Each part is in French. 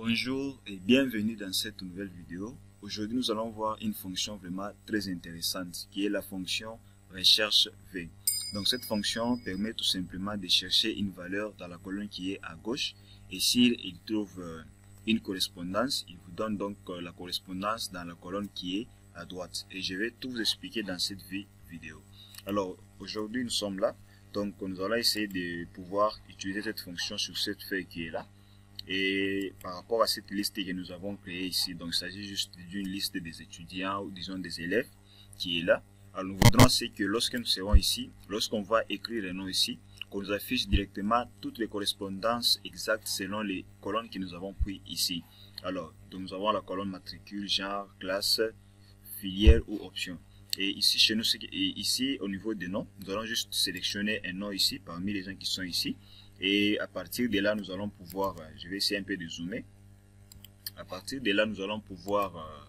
Bonjour et bienvenue dans cette nouvelle vidéo. Aujourd'hui, nous allons voir une fonction vraiment très intéressante qui est la fonction recherche V. Donc cette fonction permet tout simplement de chercher une valeur dans la colonne qui est à gauche et s'il trouve une correspondance, il vous donne donc la correspondance dans la colonne qui est à droite. Et je vais tout vous expliquer dans cette vidéo. Alors aujourd'hui, nous sommes là. Donc nous allons essayer de pouvoir utiliser cette fonction sur cette feuille qui est là. Et par rapport à cette liste que nous avons créée ici, donc il s'agit juste d'une liste des étudiants ou disons des élèves qui est là. Alors nous voudrons c'est que lorsque nous serons ici, lorsqu'on va écrire les noms ici, qu'on nous affiche directement toutes les correspondances exactes selon les colonnes que nous avons prises ici. Alors donc nous avons la colonne matricule, genre, classe, filière ou option. Et ici chez nous, ici au niveau des noms, nous allons juste sélectionner un nom ici parmi les gens qui sont ici. Et à partir de là, nous allons pouvoir, je vais essayer un peu de zoomer. À partir de là, nous allons pouvoir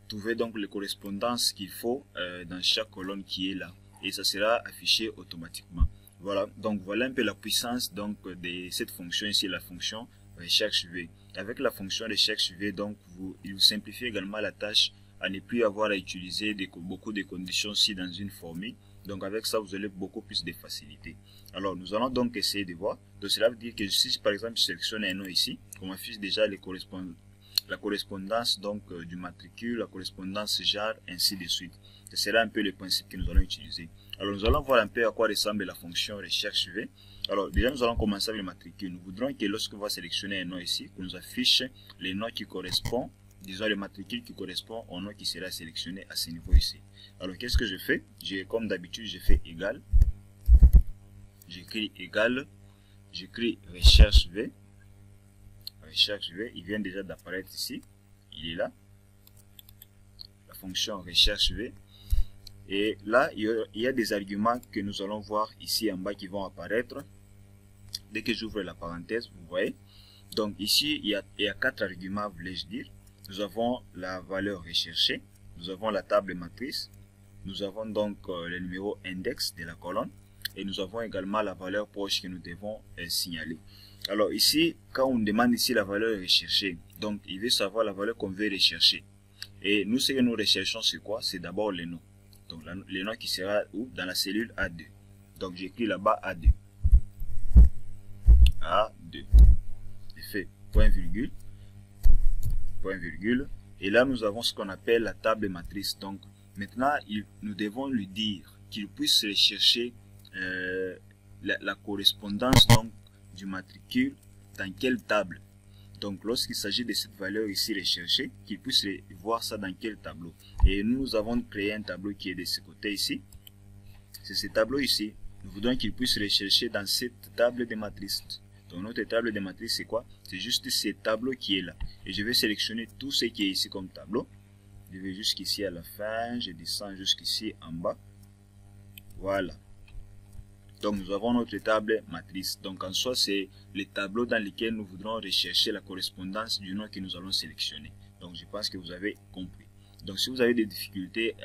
trouver donc les correspondances qu'il faut dans chaque colonne qui est là. Et ça sera affiché automatiquement. Voilà, donc voilà un peu la puissance donc de cette fonction ici, la fonction recherche V. Avec la fonction recherche V, donc il vous simplifie également la tâche à ne plus avoir à utiliser beaucoup de conditions ici dans une formule. Donc avec ça, vous avez beaucoup plus de facilité. Alors nous allons donc essayer de voir. Donc cela veut dire que si par exemple je sélectionne un nom ici, on m'affiche déjà la correspondance donc du matricule, la correspondance genre, ainsi de suite. Ce sera un peu le principe que nous allons utiliser. Alors nous allons voir un peu à quoi ressemble la fonction recherche V. Alors déjà nous allons commencer avec le matricule. Nous voudrons que lorsqu'on va sélectionner un nom ici, qu'on nous affiche les noms qui correspondent, disons le matricule qui correspond au nom qui sera sélectionné à ce niveau ici. Alors qu'est-ce que je fais? Comme d'habitude, je fais égal. J'écris égal. J'écris recherche V. Recherche V, il vient déjà d'apparaître ici. Il est là. La fonction recherche V. Et là, il y a des arguments que nous allons voir ici en bas qui vont apparaître. Dès que j'ouvre la parenthèse, vous voyez. Donc ici, il y a 4 arguments, voulais-je dire. Nous avons la valeur recherchée. Nous avons la table matrice. Nous avons donc le numéro index de la colonne et nous avons également la valeur proche que nous devons signaler. Alors ici, quand on demande ici la valeur recherchée, donc il veut savoir la valeur qu'on veut rechercher. Et nous, ce que nous recherchons, c'est quoi? C'est d'abord le nom. Donc le nom qui sera où? Dans la cellule A2. Donc j'écris là-bas A2. A2. Je fais point virgule. Point virgule. Et là, nous avons ce qu'on appelle la table matrice. Donc maintenant, nous devons lui dire qu'il puisse rechercher la correspondance donc, du matricule dans quelle table. Donc lorsqu'il s'agit de cette valeur ici recherchée, qu'il puisse voir ça dans quel tableau. Et nous avons créé un tableau qui est de ce côté ici. C'est ce tableau ici. Nous voudrons qu'il puisse rechercher dans cette table de matrice. Donc notre table de matrice c'est quoi? C'est juste ce tableau qui est là. Et je vais sélectionner tout ce qui est ici comme tableau. Je vais jusqu'ici à la fin, je descends jusqu'ici en bas. Voilà. Donc nous avons notre table matrice. Donc en soi, c'est le tableau dans lequel nous voudrons rechercher la correspondance du nom que nous allons sélectionner. Donc je pense que vous avez compris. Donc si vous avez des difficultés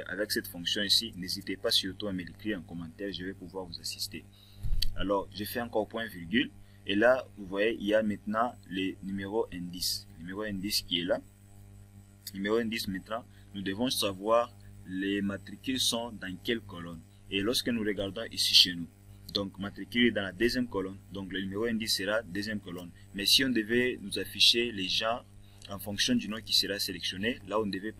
avec cette fonction ici, n'hésitez pas surtout à me l'écrire en commentaire, je vais pouvoir vous assister. Alors je fais encore point virgule. Et là, vous voyez, il y a maintenant le numéro indice. Le numéro indice qui est là. Numéro indice maintenant, nous devons savoir les matricules sont dans quelle colonne. Et lorsque nous regardons ici chez nous, donc matricule est dans la deuxième colonne, donc le numéro indice sera deuxième colonne. Mais si on devait nous afficher les genres en fonction du nom qui sera sélectionné, là on devait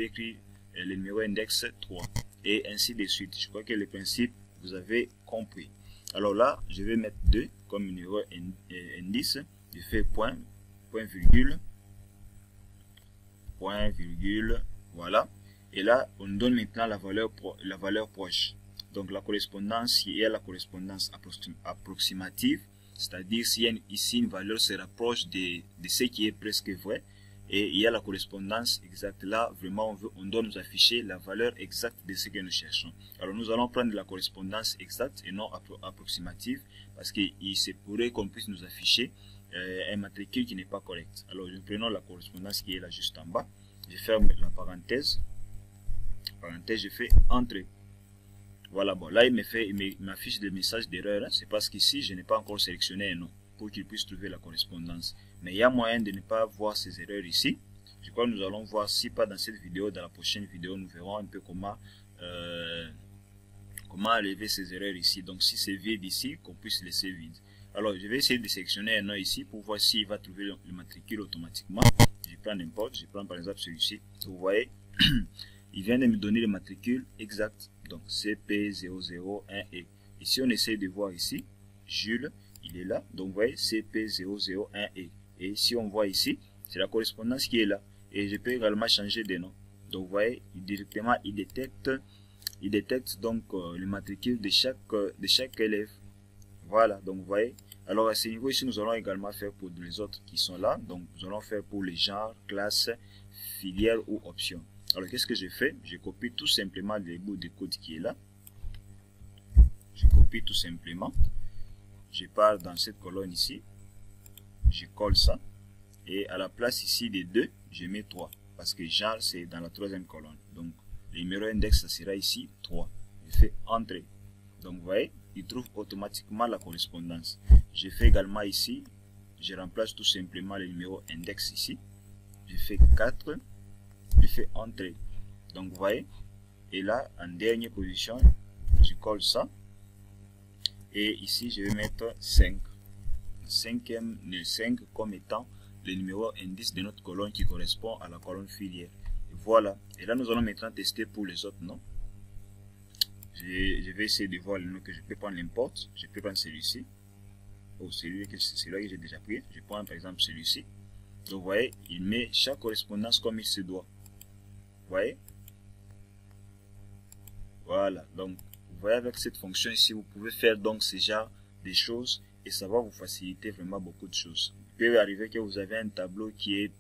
écrire le numéro index 3 et ainsi de suite. Je crois que le principe vous avez compris. Alors là, je vais mettre 2 comme numéro indice. Je fais point virgule. Point virgule, voilà. Et là, on donne maintenant la valeur proche. Donc la correspondance, il y a la correspondance approximative, c'est-à-dire si ici une valeur se rapproche de ce qui est presque vrai. Et il y a la correspondance exacte. Là, vraiment, on doit nous afficher la valeur exacte de ce que nous cherchons. Alors nous allons prendre la correspondance exacte et non approximative, parce qu'il se pourrait qu'on puisse nous afficher un matricule qui n'est pas correct. Alors nous prenons la correspondance qui est là juste en bas. Je ferme la parenthèse. Je fais entrer. Voilà, bon, là il m'affiche des messages d'erreur. C'est parce qu'ici je n'ai pas encore sélectionné un nom. pour qu'il puisse trouver la correspondance. Mais il y a moyen de ne pas voir ces erreurs ici. Je crois que nous allons voir, si pas dans cette vidéo, dans la prochaine vidéo, nous verrons un peu comment enlever ces erreurs ici. Donc si c'est vide ici, qu'on puisse laisser vide. Alors je vais essayer de sélectionner un nom ici pour voir s'il va trouver le matricule automatiquement. Je prends n'importe, je prends par exemple celui-ci. Vous voyez, il vient de me donner le matricule exact. Donc CP001E. Et si on essaie de voir ici, Jules, il est là. Donc vous voyez, CP001E. Et si on voit ici, c'est la correspondance qui est là. Et je peux également changer de nom. Donc vous voyez, directement, il détecte donc le matricule de chaque élève. Voilà, donc vous voyez. Alors à ce niveau ici, nous allons également faire pour les autres qui sont là. Donc nous allons faire pour les genres, classes, filières ou options. Alors qu'est-ce que je fais? Je copie tout simplement le bout de code qui est là. Je copie tout simplement. Je pars dans cette colonne ici. Je colle ça. Et à la place ici des 2, je mets 3. Parce que genre c'est dans la troisième colonne. Donc le numéro index, ça sera ici 3. Je fais Entrée. Donc vous voyez, il trouve automatiquement la correspondance. Je fais également ici, je remplace tout simplement le numéro index ici. Je fais 4. Je fais Entrée. Donc vous voyez, et là en dernière position, je colle ça. Et ici je vais mettre 5. Le 5 comme étant le numéro indice de notre colonne qui correspond à la colonne filière. Et voilà. Et là nous allons maintenant tester pour les autres noms. Je vais essayer de voir le nom que je peux prendre n'importe. Je peux prendre celui-ci. Oh, celui-là que j'ai déjà pris. Je prends par exemple celui-ci. Donc vous voyez, il met chaque correspondance comme il se doit. Vous voyez? Voilà. Donc vous voyez, avec cette fonction ici, vous pouvez faire donc ce genre de choses et ça va vous faciliter vraiment beaucoup de choses. Il peut arriver que vous avez un tableau qui est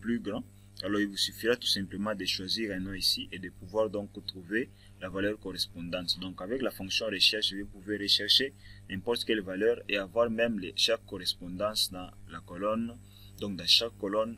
plus grand. Alors il vous suffira tout simplement de choisir un nom ici et de pouvoir donc trouver la valeur correspondante. Donc avec la fonction recherche, vous pouvez rechercher n'importe quelle valeur et avoir même chaque correspondance dans la colonne, donc dans chaque colonne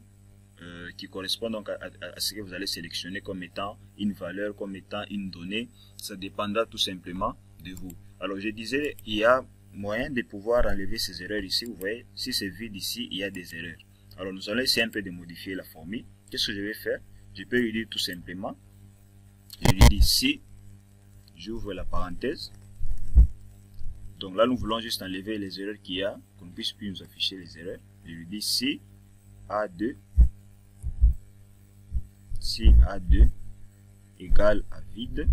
qui correspond donc à ce que vous allez sélectionner comme étant une valeur, comme étant une donnée. Ça dépendra tout simplement de vous. Alors je disais, il y a moyen de pouvoir enlever ces erreurs ici. Vous voyez, si c'est vide ici, il y a des erreurs. Alors nous allons essayer un peu de modifier la formule. Qu'est-ce que je vais faire? Je peux lui dire tout simplement, je lui dis si, j'ouvre la parenthèse. Donc là nous voulons juste enlever les erreurs qu'il y a, qu'on ne puisse plus nous afficher les erreurs. Je lui dis si A2, si A2 égale à vide,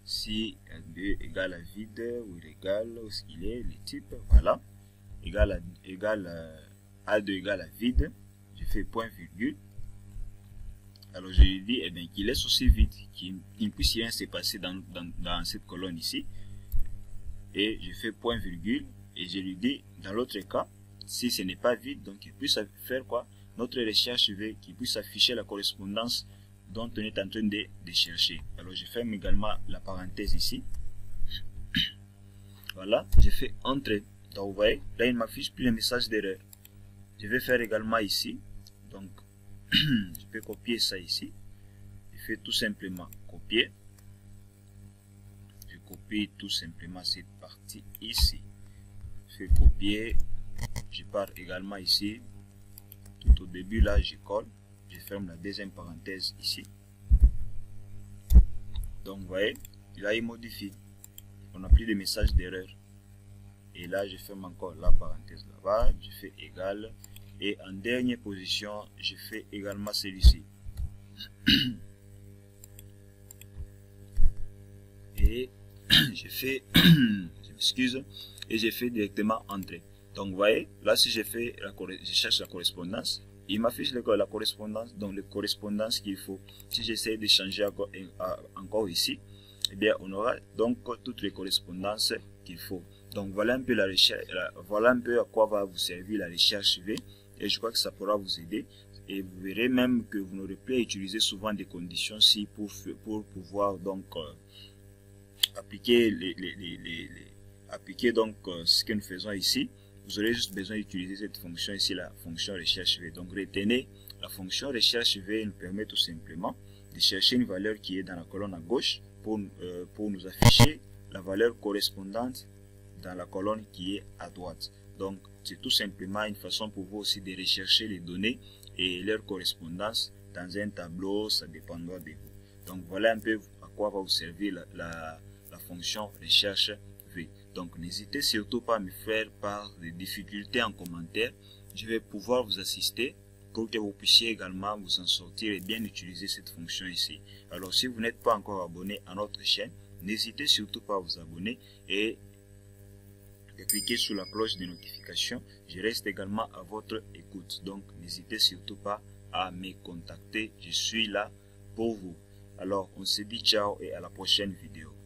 si A2 égale à vide, ou il égale, où est-ce qu'il est, les types, voilà, égale A2 égale à vide, je fais point virgule. Alors je lui dis qu'il laisse aussi vide, qu'il ne puisse rien se passer dans cette colonne ici. Et je fais point virgule et je lui dis dans l'autre cas, si ce n'est pas vide, donc il puisse faire quoi? Notre recherche veut qu'il puisse afficher la correspondance dont on est en train de chercher. Alors je ferme également la parenthèse ici. Voilà, je fais Entrée. Donc vous voyez, là il ne m'affiche plus le message d'erreur. Je vais faire également ici. Donc je peux copier ça ici. Je fais tout simplement copier. Je copie tout simplement cette partie ici. Je fais copier. Je pars également ici. Tout au début là, je colle. Je ferme la deuxième parenthèse ici. Donc vous voyez, là il modifie. On n'a plus de message d'erreur. Et là je ferme encore la parenthèse là-bas. Je fais égal. Et en dernière position, je fais également celui-ci. Et je fais, je m'excuse, et je fais directement Entrée. Donc vous voyez, là si je cherche la correspondance, il m'affiche la correspondance, donc les correspondances qu'il faut. Si j'essaie de changer encore ici, eh bien on aura donc toutes les correspondances qu'il faut. Donc voilà un peu la recherche, voilà un peu à quoi va vous servir la recherche V. Et je crois que ça pourra vous aider. Et vous verrez même que vous n'aurez plus à utiliser souvent des conditions si pour pouvoir donc appliquer ce que nous faisons ici. Vous aurez juste besoin d'utiliser cette fonction ici, la fonction recherche V. Donc retenez, la fonction recherche V nous permet tout simplement de chercher une valeur qui est dans la colonne à gauche pour nous afficher la valeur correspondante dans la colonne qui est à droite. Donc, c'est tout simplement une façon pour vous aussi de rechercher les données et leur correspondance dans un tableau, ça dépendra de vous. Donc, voilà un peu à quoi va vous servir la fonction recherche V. Donc, n'hésitez surtout pas à me faire part des difficultés en commentaire. Je vais pouvoir vous assister pour que vous puissiez également vous en sortir et bien utiliser cette fonction ici. Alors, si vous n'êtes pas encore abonné à notre chaîne, n'hésitez surtout pas à vous abonner et cliquez sur la cloche de notification. Je reste également à votre écoute. Donc, n'hésitez surtout pas à me contacter. Je suis là pour vous. Alors, on se dit ciao et à la prochaine vidéo.